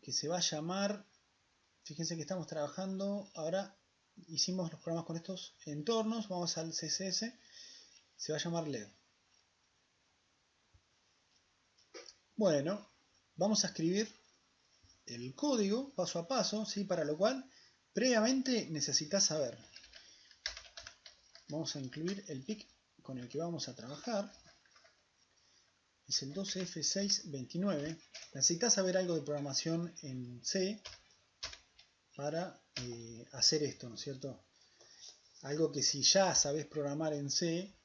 que se va a llamar, fíjense que estamos trabajando, ahora hicimos los programas con estos entornos, vamos al CSS, se va a llamar LED. Bueno, vamos a escribir el código paso a paso, ¿sí? Para lo cual previamente necesitas saber. Vamos a incluir el PIC con el que vamos a trabajar. Es el 12F629. Necesitas saber algo de programación en C para hacer esto, ¿no es cierto? Algo que si ya sabes programar en C,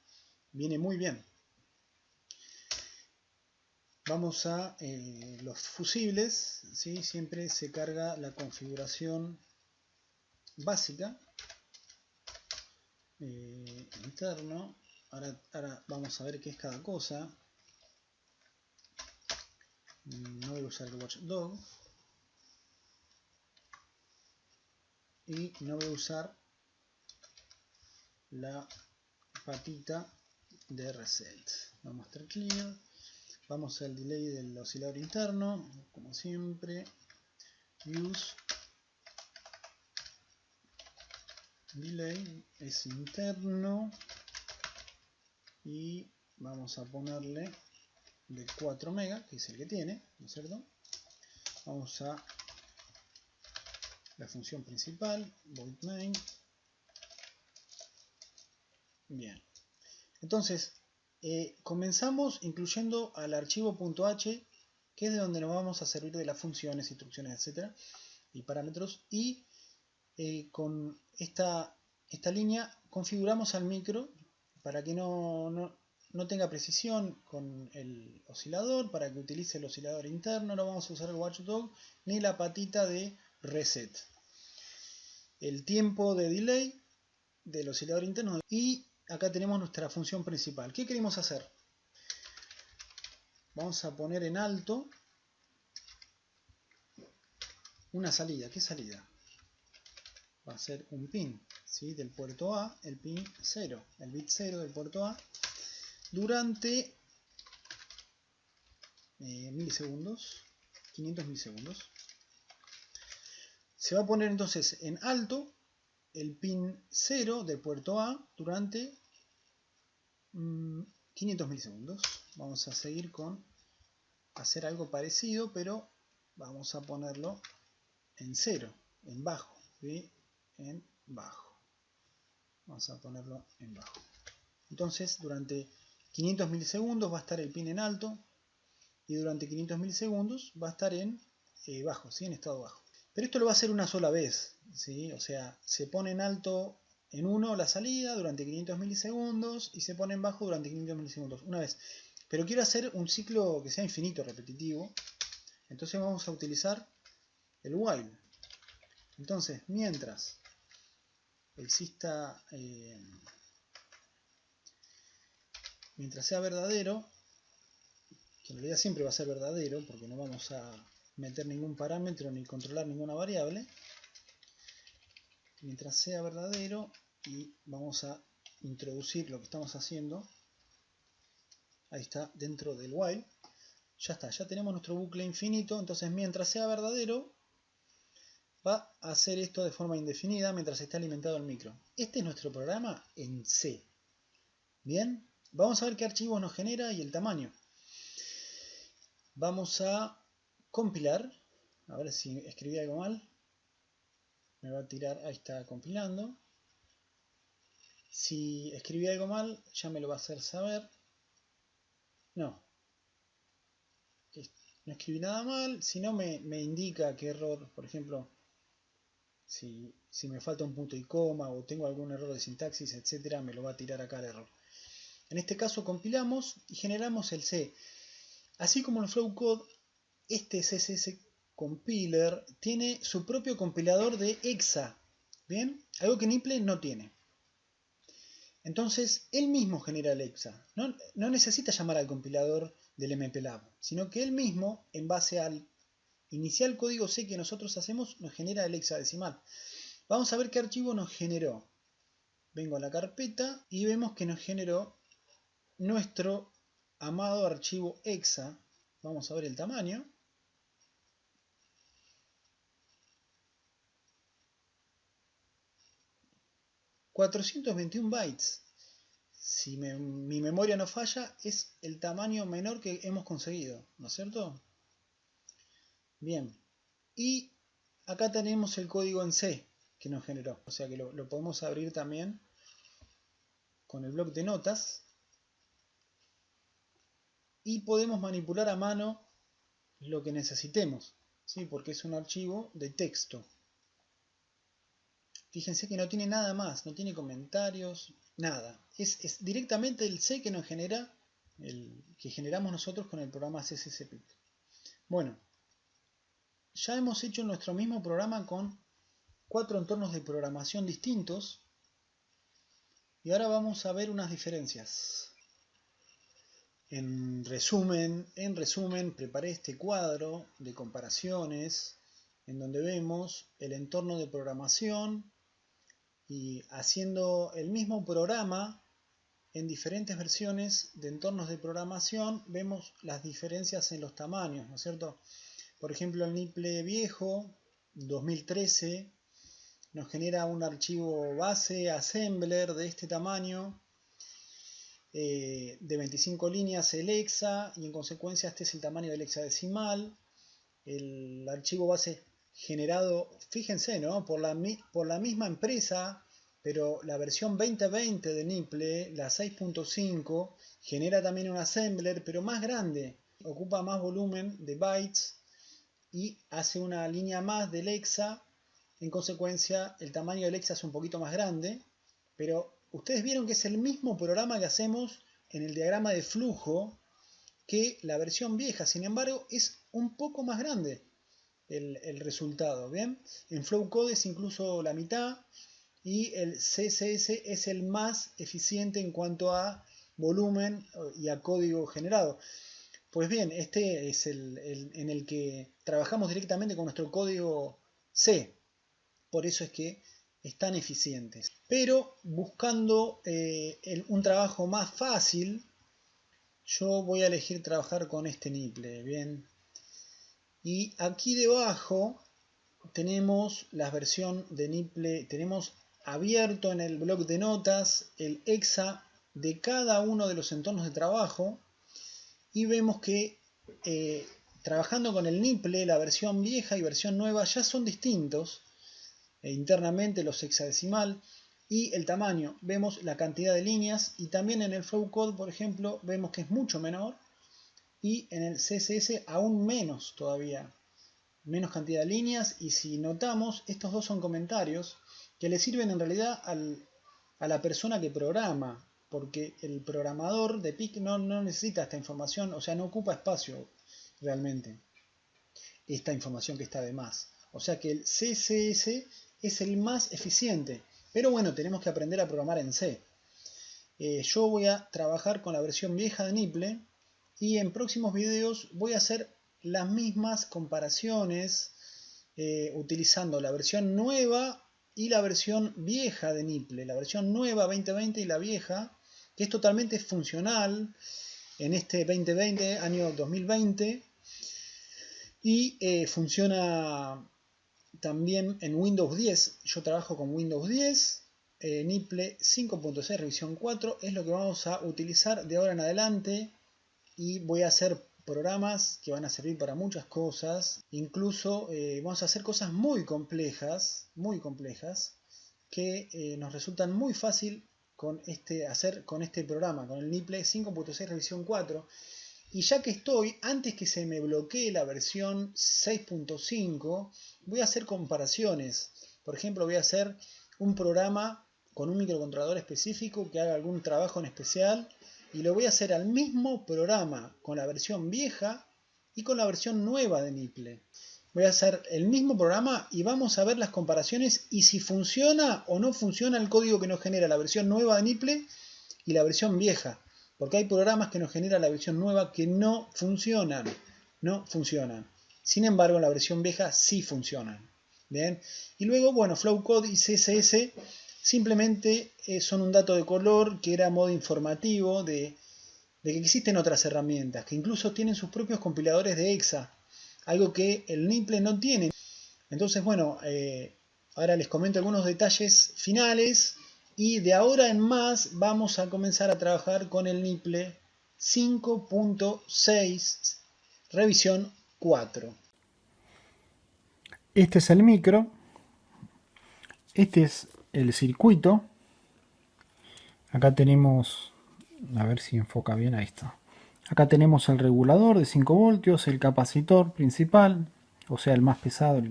viene muy bien. Vamos a los fusibles, ¿sí? Siempre se carga la configuración básica. Interno. Ahora vamos a ver qué es cada cosa. No voy a usar el watchdog. Y no voy a usar la patita de reset. Vamos a estar clear. Vamos al delay del oscilador interno. Como siempre. Use delay es interno. Y vamos a ponerle de 4 megas, que es el que tiene, ¿no es cierto? Vamos a la función principal, void main. Bien. Entonces, comenzamos incluyendo al archivo .h, que es de donde nos vamos a servir de las funciones, instrucciones, etcétera, y parámetros. Y con esta línea configuramos al micro para que no tenga precisión con el oscilador, para que utilice el oscilador interno. No vamos a usar el watchdog ni la patita de reset. El tiempo de delay del oscilador interno. Y acá tenemos nuestra función principal. ¿Qué queremos hacer? Vamos a poner en alto una salida. ¿Qué salida? Va a ser un pin, ¿sí? Del puerto A, el pin 0, el bit 0 del puerto A, durante milisegundos, 500 milisegundos. Se va a poner entonces en alto el pin 0 del puerto A durante 500 milisegundos. Vamos a seguir con hacer algo parecido, pero vamos a ponerlo en 0, en bajo, ¿sí? En bajo. Vamos a ponerlo en bajo. Entonces, durante 500 milisegundos va a estar el pin en alto y durante 500 milisegundos va a estar en bajo, ¿sí? En estado bajo. Pero esto lo va a hacer una sola vez, ¿sí? O sea, se pone en alto en 1 la salida durante 500 milisegundos y se pone en bajo durante 500 milisegundos, una vez. Pero quiero hacer un ciclo que sea infinito, repetitivo. Entonces vamos a utilizar el while. Entonces, mientras exista, mientras sea verdadero, que en realidad siempre va a ser verdadero porque no vamos a meter ningún parámetro ni controlar ninguna variable, mientras sea verdadero, y vamos a introducir lo que estamos haciendo, ahí está, dentro del while, ya está, ya tenemos nuestro bucle infinito. Entonces mientras sea verdadero va a hacer esto de forma indefinida mientras esté alimentado el micro. Este es nuestro programa en C. Bien, vamos a ver qué archivos nos genera y el tamaño. Vamos a compilar, a ver si escribí algo mal. Me va a tirar, ahí está compilando. Si escribí algo mal, ya me lo va a hacer saber. No escribí nada mal, si no me indica qué error, por ejemplo, si me falta un punto y coma o tengo algún error de sintaxis, etcétera, me lo va a tirar acá el error. En este caso compilamos y generamos el C. Así como en Flow Code, este CSS Compiler tiene su propio compilador de hexa, ¿bien? Algo que Nipple no tiene. Entonces, él mismo genera el hexa. No necesita llamar al compilador del MPLAB, sino que él mismo, en base al inicial código C que nosotros hacemos, nos genera el hexadecimal. Vamos a ver qué archivo nos generó. Vengo a la carpeta y vemos que nos generó nuestro amado archivo hexa. Vamos a ver el tamaño. 421 bytes. Si mi memoria no falla, es el tamaño menor que hemos conseguido, ¿no es cierto? Bien, y acá tenemos el código en C que nos generó, o sea que lo podemos abrir también con el bloc de notas y podemos manipular a mano lo que necesitemos, ¿sí? Porque es un archivo de texto. Fíjense que no tiene nada más, no tiene comentarios, nada. Es directamente el C que nos genera, que generamos nosotros con el programa CSS-Pic. Bueno, ya hemos hecho nuestro mismo programa con 4 entornos de programación distintos y ahora vamos a ver unas diferencias. En resumen, preparé este cuadro de comparaciones en donde vemos el entorno de programación y haciendo el mismo programa en diferentes versiones de entornos de programación vemos las diferencias en los tamaños, ¿no es cierto? Por ejemplo, el Nipple viejo 2013 nos genera un archivo base assembler de este tamaño, de 25 líneas el hexa, y en consecuencia este es el tamaño del hexadecimal. El archivo base generado, fíjense, ¿no? por la misma empresa, pero la versión 2020 de Nipple, la 6.5, genera también un assembler, pero más grande, ocupa más volumen de bytes y hace una línea más del hexa. En consecuencia, el tamaño del hexa es un poquito más grande, pero ustedes vieron que es el mismo programa que hacemos en el diagrama de flujo que la versión vieja. Sin embargo, es un poco más grande el resultado. ¿Bien? En Flowcode es incluso la mitad y el CSS es el más eficiente en cuanto a volumen y a código generado. Pues bien, este es en el que trabajamos directamente con nuestro código C. Por eso es que es tan eficiente. Pero buscando un trabajo más fácil, yo voy a elegir trabajar con este Nipple. Bien. Y aquí debajo tenemos la versión de Nipple, tenemos abierto en el bloc de notas el hexa de cada uno de los entornos de trabajo y vemos que trabajando con el Nipple, la versión vieja y versión nueva ya son distintos. Internamente los hexadecimal y el tamaño, vemos la cantidad de líneas y también en el Flowcode, por ejemplo, vemos que es mucho menor y en el CSS aún menos todavía, menos cantidad de líneas. Y si notamos, estos dos son comentarios que le sirven en realidad a la persona que programa, porque el programador de PIC no necesita esta información, o sea, no ocupa espacio realmente esta información que está de más. O sea que el CSS es el más eficiente, pero bueno, tenemos que aprender a programar en C. Yo voy a trabajar con la versión vieja de Nipple y en próximos videos voy a hacer las mismas comparaciones utilizando la versión nueva y la versión vieja de Nipple, la versión nueva 2020 y la vieja, que es totalmente funcional en este 2020, año 2020, y funciona también en Windows 10. Yo trabajo con Windows 10, Nipple 5.6 revisión 4 es lo que vamos a utilizar de ahora en adelante y voy a hacer programas que van a servir para muchas cosas. Incluso vamos a hacer cosas muy complejas que nos resultan muy fácil hacer con este programa, con el Nipple 5.6 revisión 4. Y ya que estoy, antes que se me bloquee la versión 6.5, voy a hacer comparaciones. Por ejemplo, voy a hacer un programa con un microcontrolador específico que haga algún trabajo en especial y lo voy a hacer al mismo programa con la versión vieja y con la versión nueva de Nipple. Voy a hacer el mismo programa y vamos a ver las comparaciones y si funciona o no funciona el código que nos genera la versión nueva de Nipple y la versión vieja. Porque hay programas que nos genera la versión nueva que no funcionan. Sin embargo, en la versión vieja sí funcionan. ¿Bien? Y luego, bueno, Flowcode y CSS simplemente son un dato de color que era a modo informativo de que existen otras herramientas que incluso tienen sus propios compiladores de hexa. Algo que el Nipple no tiene. Entonces, bueno, ahora les comento algunos detalles finales Y de ahora en más vamos a comenzar a trabajar con el Nipple 5.6 revisión 4. Este es el micro, este es el circuito. Acá tenemos, a ver si enfoca bien, ahí está. Acá tenemos el regulador de 5 voltios, el capacitor principal, o sea el más pesado, el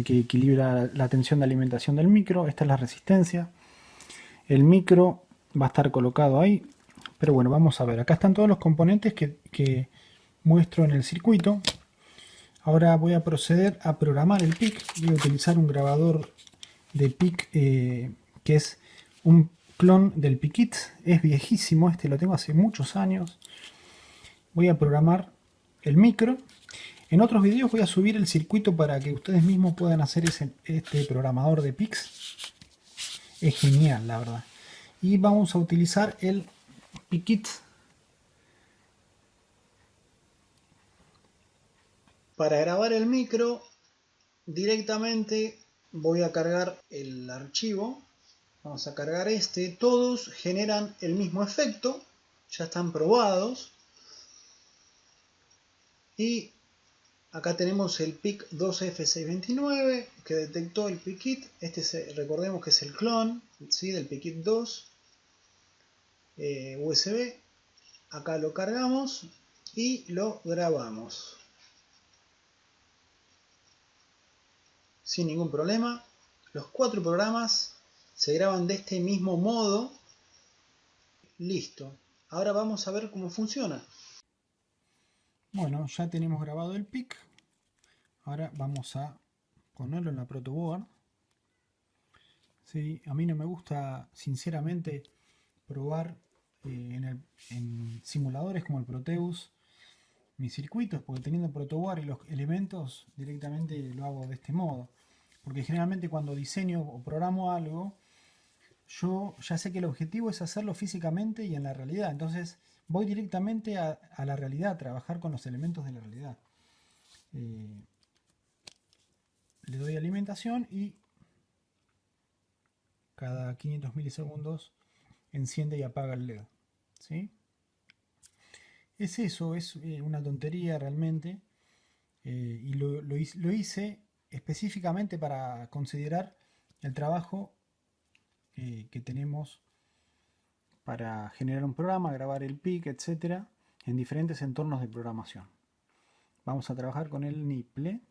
que equilibra la tensión de alimentación del micro. Esta es la resistencia. El micro va a estar colocado ahí, pero bueno, vamos a ver. Acá están todos los componentes que muestro en el circuito. Ahora voy a proceder a programar el PIC. Voy a utilizar un grabador de PIC que es un clon del PIC-It. Es viejísimo, este lo tengo hace muchos años. Voy a programar el micro. En otros videos voy a subir el circuito para que ustedes mismos puedan hacer este programador de PICs. Es genial, la verdad. Y vamos a utilizar el PIC-It. Para grabar el micro, directamente voy a cargar el archivo. Vamos a cargar este. Todos generan el mismo efecto. Ya están probados. Y acá tenemos el PIC 2F629 que detectó el PIC-It. Recordemos que es el clon, ¿sí?, del PIC-It 2 USB. Acá lo cargamos y lo grabamos sin ningún problema. Los 4 programas se graban de este mismo modo. Listo. Ahora vamos a ver cómo funciona. Bueno, ya tenemos grabado el PIC. Ahora vamos a ponerlo en la protoboard. Sí, a mí no me gusta, sinceramente, probar en simuladores como el Proteus mis circuitos, porque teniendo protoboard y los elementos directamente lo hago de este modo. Porque generalmente cuando diseño o programo algo, yo ya sé que el objetivo es hacerlo físicamente y en la realidad. Entonces voy directamente a la realidad, a trabajar con los elementos de la realidad. Le doy alimentación y cada 500 milisegundos enciende y apaga el LED. ¿Sí? Es eso, es una tontería realmente. Y lo hice específicamente para considerar el trabajo que tenemos para generar un programa, grabar el PIC, etcétera, en diferentes entornos de programación. Vamos a trabajar con el Nipple.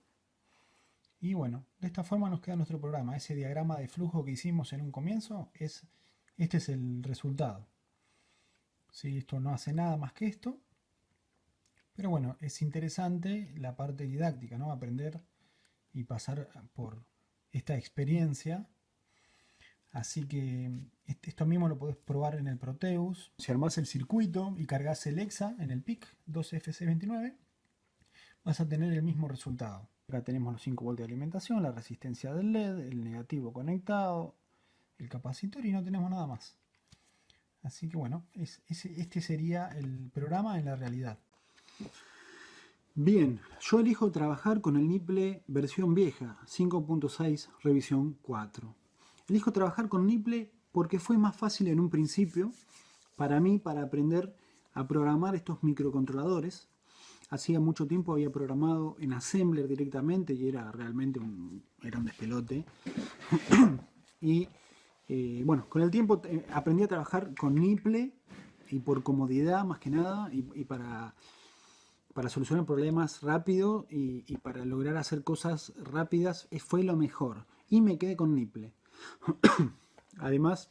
Y bueno, de esta forma nos queda nuestro programa. Ese diagrama de flujo que hicimos en un comienzo, este es el resultado. ¿Sí? Esto no hace nada más que esto. Pero bueno, es interesante la parte didáctica, ¿no? Aprender y pasar por esta experiencia. Así que esto mismo lo podés probar en el Proteus. Si armás el circuito y cargas el EXA en el PIC 2F629, vas a tener el mismo resultado. Acá tenemos los 5 voltios de alimentación, la resistencia del LED, el negativo conectado, el capacitor y no tenemos nada más. Así que bueno, este sería el programa en la realidad. Bien, yo elijo trabajar con el Nipple versión vieja, 5.6 revisión 4. Elijo trabajar con Nipple porque fue más fácil en un principio para mí para aprender a programar estos microcontroladores. Hacía mucho tiempo había programado en Assembler directamente y era realmente un despelote. Y bueno, con el tiempo aprendí a trabajar con Nipple y por comodidad más que nada y para solucionar problemas rápido y para lograr hacer cosas rápidas fue lo mejor. Y me quedé con Nipple. Además,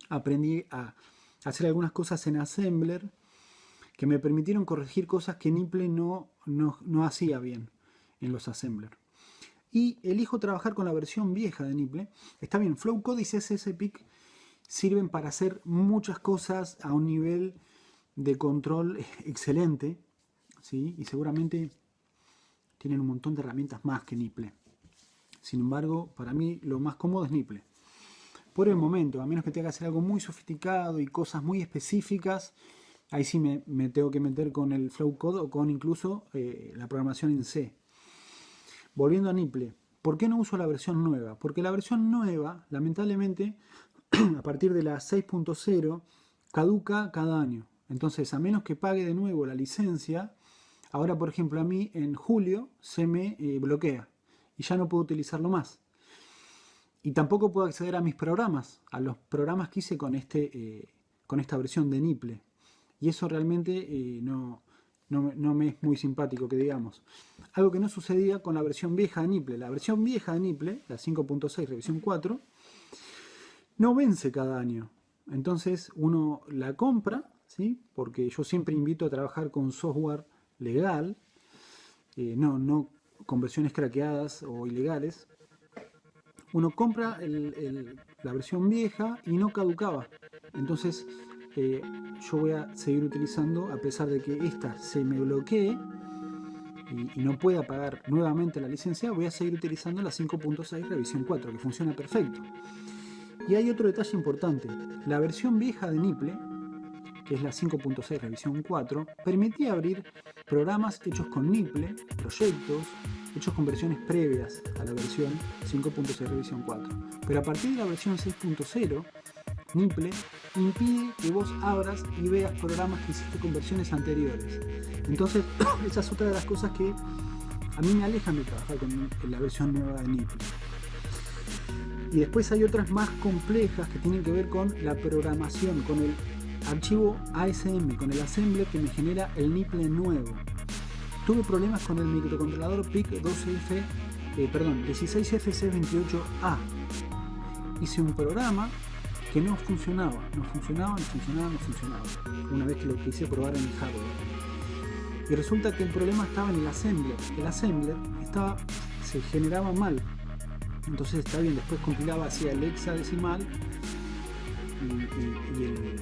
aprendí a hacer algunas cosas en Assembler que me permitieron corregir cosas que Nipple no hacía bien en los Assembler. Y elijo trabajar con la versión vieja de Nipple. Está bien, Flowcode y CSS-PIC sirven para hacer muchas cosas a un nivel de control excelente, ¿sí? Y seguramente tienen un montón de herramientas más que Nipple. Sin embargo, para mí lo más cómodo es Nipple. Por el momento, a menos que tenga que hacer algo muy sofisticado y cosas muy específicas, ahí sí me tengo que meter con el Flowcode o con incluso la programación en C. Volviendo a Nipple, ¿por qué no uso la versión nueva? Porque la versión nueva, lamentablemente, a partir de la 6.0 caduca cada año. Entonces, a menos que pague de nuevo la licencia, ahora por ejemplo a mí en julio se me bloquea y ya no puedo utilizarlo más. Y tampoco puedo acceder a mis programas, a los programas que hice con esta versión de Nipple. Y eso realmente no me es muy simpático, que digamos. Algo que no sucedía con la versión vieja de Nipple. La versión vieja de Nipple, la 5.6 revisión 4, no vence cada año. Entonces uno la compra, ¿sí? Porque yo siempre invito a trabajar con software legal, no con versiones craqueadas o ilegales. Uno compra la versión vieja y no caducaba. Entonces yo voy a seguir utilizando, a pesar de que esta se me bloquee y no pueda pagar nuevamente la licencia, voy a seguir utilizando la 5.6 revisión 4, que funciona perfecto. Y hay otro detalle importante. La versión vieja de Nipple, que es la 5.6 revisión 4, permitía abrir programas hechos con Nipple, proyectos hechos con versiones previas a la versión 5.6 revisión 4. Pero a partir de la versión 6.0, Nipple impide que vos abras y veas programas que hiciste con versiones anteriores. Entonces, esa es otra de las cosas que a mí me alejan de trabajar con la versión nueva de Nipple. Y después hay otras más complejas que tienen que ver con la programación, con el archivo ASM, con el assembler que me genera el Nipple nuevo. Tuve problemas con el microcontrolador PIC 16FC28A. Hice un programa que no funcionaba. Una vez que lo quise probar en el hardware. Y resulta que el problema estaba en el assembler. El assembler se generaba mal. Entonces está bien, después compilaba hacia el hexadecimal y el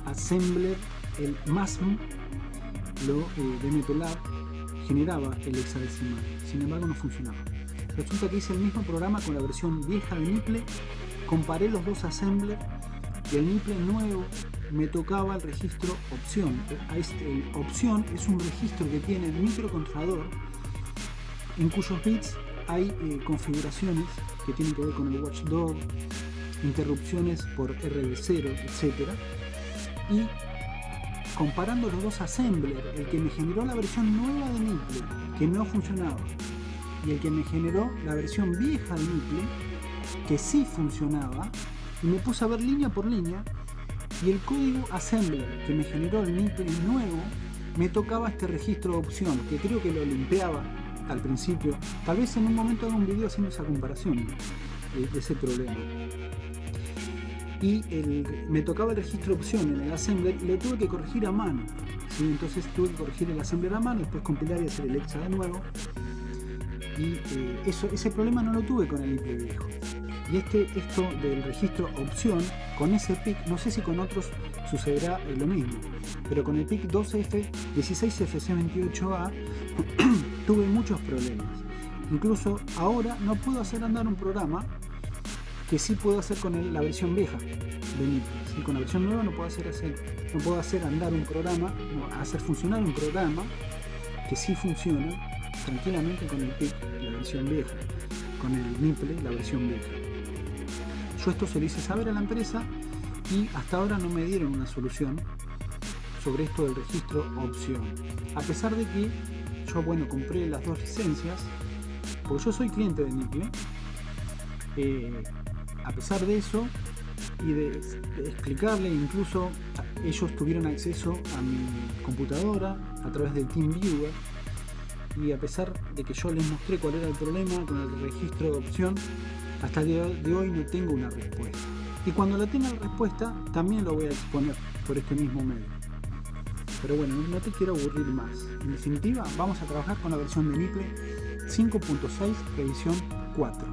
assembler, el MASM, de MPLAB generaba el hexadecimal. Sin embargo no funcionaba. Resulta que hice el mismo programa con la versión vieja de Nipple, comparé los dos assemblers y el Nipple nuevo me tocaba el registro opción. El opción es un registro que tiene el microcontrolador en cuyos bits hay configuraciones que tienen que ver con el watchdog, interrupciones por RD0, etc. Y comparando los dos assemblers, el que me generó la versión nueva de Nipple, que no funcionaba, y el que me generó la versión vieja de Nipple, que sí funcionaba, y me puse a ver línea por línea, y el código assembler que me generó el Nipple nuevo, me tocaba este registro de opción, que creo que lo limpiaba al principio. Tal vez en un momento haga un video haciendo esa comparación de ese problema. Y me tocaba el registro de opción en el assembler y lo tuve que corregir a mano, ¿sí? Entonces tuve que corregir el assembler a mano, después compilar y hacer el hexa de nuevo. Y ese problema no lo tuve con el Nipple viejo. Y esto del registro opción, con ese PIC, no sé si con otros sucederá lo mismo, pero con el PIC 16FC28A tuve muchos problemas. Incluso ahora no puedo hacer andar un programa que sí puedo hacer con la versión vieja de Nipple. ¿Sí? Con la versión nueva no puedo hacer andar un programa, hacer funcionar un programa que sí funciona tranquilamente con el PIC, la versión vieja, con el Nipple, la versión vieja. Yo esto se lo hice saber a la empresa y hasta ahora no me dieron una solución sobre esto del registro opción. A pesar de que yo, compré las dos licencias, porque yo soy cliente de Nipple, a pesar de eso y de explicarle, incluso ellos tuvieron acceso a mi computadora a través del TeamViewer, y a pesar de que yo les mostré cuál era el problema con el registro de opción, hasta el día de hoy no tengo una respuesta. Y cuando la tenga la respuesta, también lo voy a exponer por este mismo medio. Pero bueno, no te quiero aburrir más. En definitiva, vamos a trabajar con la versión de Nipple 5.6 revisión 4.